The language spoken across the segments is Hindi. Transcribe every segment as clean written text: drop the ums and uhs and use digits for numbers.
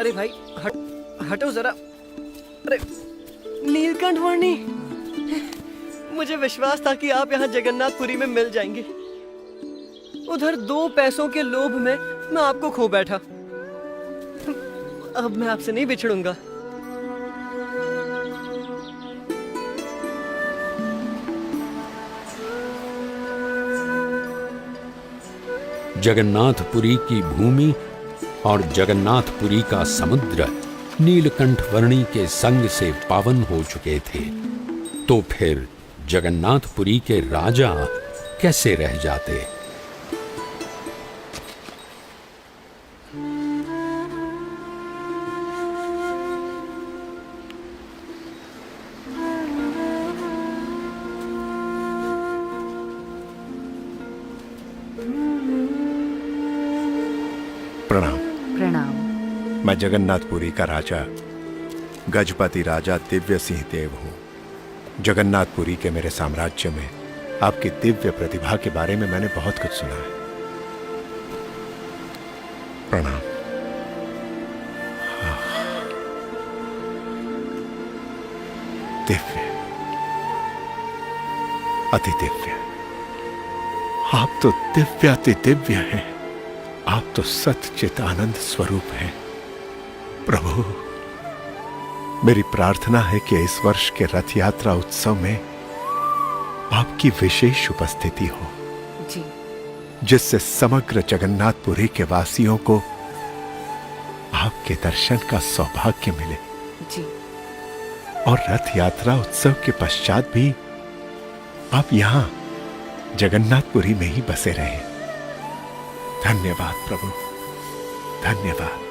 अरे भाई हटो जरा। अरे नीलकंठ वर्णी, मुझे विश्वास था कि आप यहाँ जगन्नाथपुरी में मिल जाएंगे। उधर 2 पैसों के लोभ में मैं आपको खो बैठा। अब मैं आपसे नहीं बिछड़ूंगा। जगन्नाथपुरी की भूमि और जगन्नाथपुरी का समुद्र नीलकंठ वर्णी के संग से पावन हो चुके थे, तो फिर जगन्नाथपुरी के राजा कैसे रह जाते। प्रणाम। प्रणाम। मैं जगन्नाथपुरी का राजा गजपति राजा दिव्य सिंह देव हूं। जगन्नाथपुरी के मेरे साम्राज्य में आपकी दिव्य प्रतिभा के बारे में मैंने बहुत कुछ सुना है। प्रणाम। दिव्य, अति दिव्य। आप तो दिव्य अति दिव्य हैं। आप तो सच्चित आनंद स्वरूप हैं। प्रभु, मेरी प्रार्थना है कि इस वर्ष के रथ यात्रा उत्सव में आपकी विशेष उपस्थिति हो, जी, जिससे समग्र जगन्नाथपुरी के वासियों को आपके दर्शन का सौभाग्य मिले, जी। और रथ यात्रा उत्सव के पश्चात भी आप यहां जगन्नाथपुरी में ही बसे रहें। धन्यवाद प्रभु, धन्यवाद।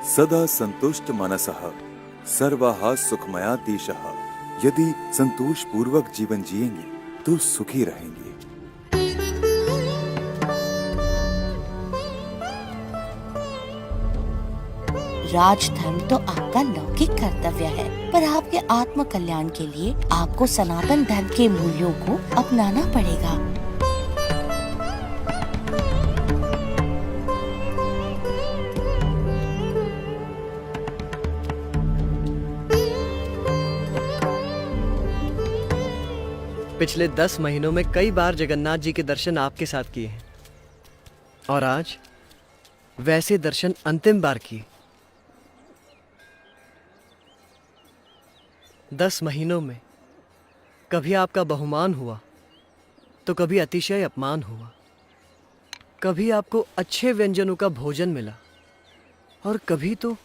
सदा संतुष्ट मनसः सर्वाः सुखमया दिशः। यदि संतोष पूर्वक जीवन जिएंगे तो सुखी रहेंगे। राजधर्म तो आपका लौकिक कर्तव्य है, पर आपके आत्म कल्याण के लिए आपको सनातन धर्म के मूल्यों को अपनाना पड़ेगा। पिछले 10 महीनों में कई बार जगन्नाथ जी के दर्शन आपके साथ किए हैं, और आज वैसे दर्शन अंतिम बार किए। 10 महीनों में कभी आपका बहुमान हुआ तो कभी अतिशय अपमान हुआ, कभी आपको अच्छे व्यंजनों का भोजन मिला, और कभी तो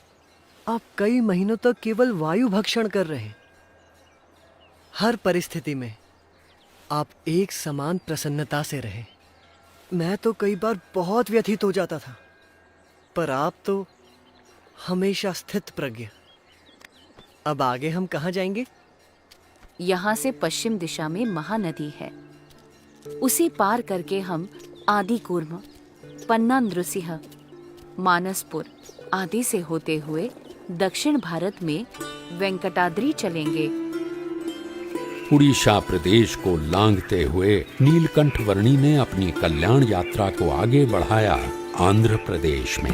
आप कई महीनों तक केवल वायु भक्षण कर रहे। हर परिस्थिति में आप एक समान प्रसन्नता से रहे। मैं तो कई बार बहुत व्यथित हो जाता था, पर आप तो हमेशा स्थित प्रज्ञ। अब आगे हम कहाँ जाएंगे? यहाँ से पश्चिम दिशा में महानदी है। उसे पार करके हम आदिकूर्म, पन्ना नृसिंह, मानसपुर आदि से होते हुए दक्षिण भारत में वेंकटाद्रि चलेंगे। उड़ीसा प्रदेश को लांघते हुए नीलकंठ वर्णी ने अपनी कल्याण यात्रा को आगे बढ़ाया आंध्र प्रदेश में।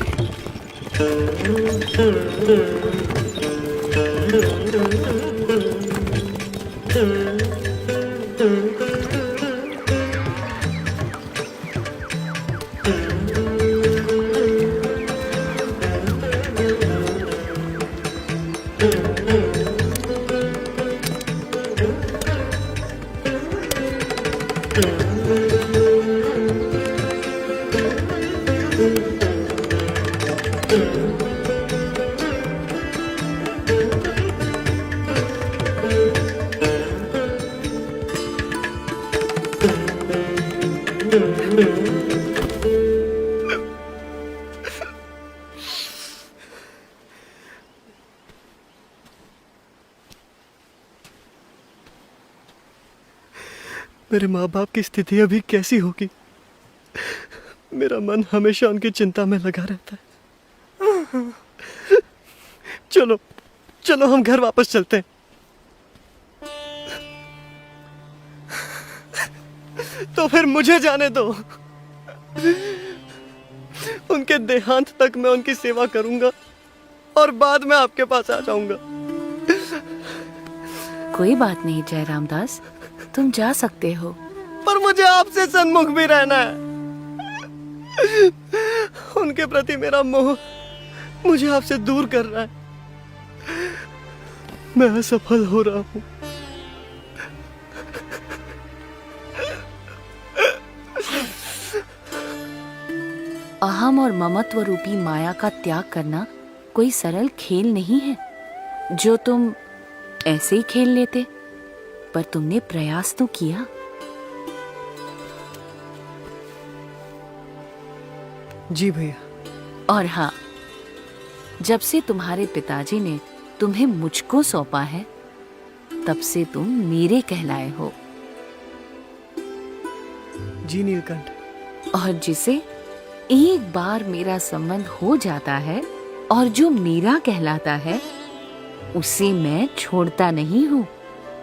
मेरे माँ बाप की स्थिति अभी कैसी होगी? मेरा मन हमेशा उनकी चिंता में लगा रहता है। चलो चलो हम घर वापस चलते हैं। तो फिर मुझे जाने दो। उनके देहांत तक मैं उनकी सेवा करूंगा और बाद में आपके पास आ जाऊंगा। कोई बात नहीं जयराम दास, तुम जा सकते हो। पर मुझे आपसे सन्मुख भी रहना है। उनके प्रति मेरा मोह मुझे आपसे दूर कर रहा है। मैं असफल हो रहा हूं। अहम और ममत्व रूपी माया का त्याग करना कोई सरल खेल नहीं है जो तुम ऐसे ही खेल लेते, पर तुमने प्रयास तो किया। जी भैया। और हाँ, जब से तुम्हारे पिताजी ने तुम्हें मुझको सौंपा है, तब से तुम मेरे कहलाए हो। जी नीलकंठ। और जिसे एक बार मेरा संबंध हो जाता है और जो मेरा कहलाता है, उसे मैं छोड़ता नहीं हूँ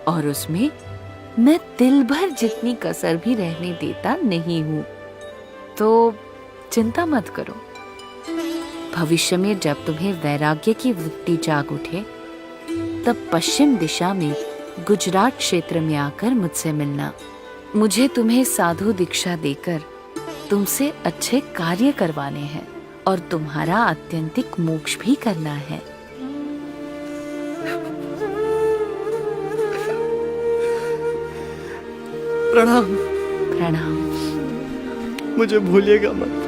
और उसमें मैं तिल भर जितनी कसर भी रहने देता नहीं हूँ। तो चिंता मत करो। भविष्य में जब तुम्हें वैराग्य की वृत्ति जाग उठे, तब पश्चिम दिशा में गुजरात क्षेत्र में आकर मुझसे मिलना। मुझे तुम्हें साधु दीक्षा देकर तुमसे अच्छे कार्य करवाने हैं और तुम्हारा आत्यंतिक मोक्ष भी करना है। प्रणाम। प्रणाम। मुझे भूलिएगा मत।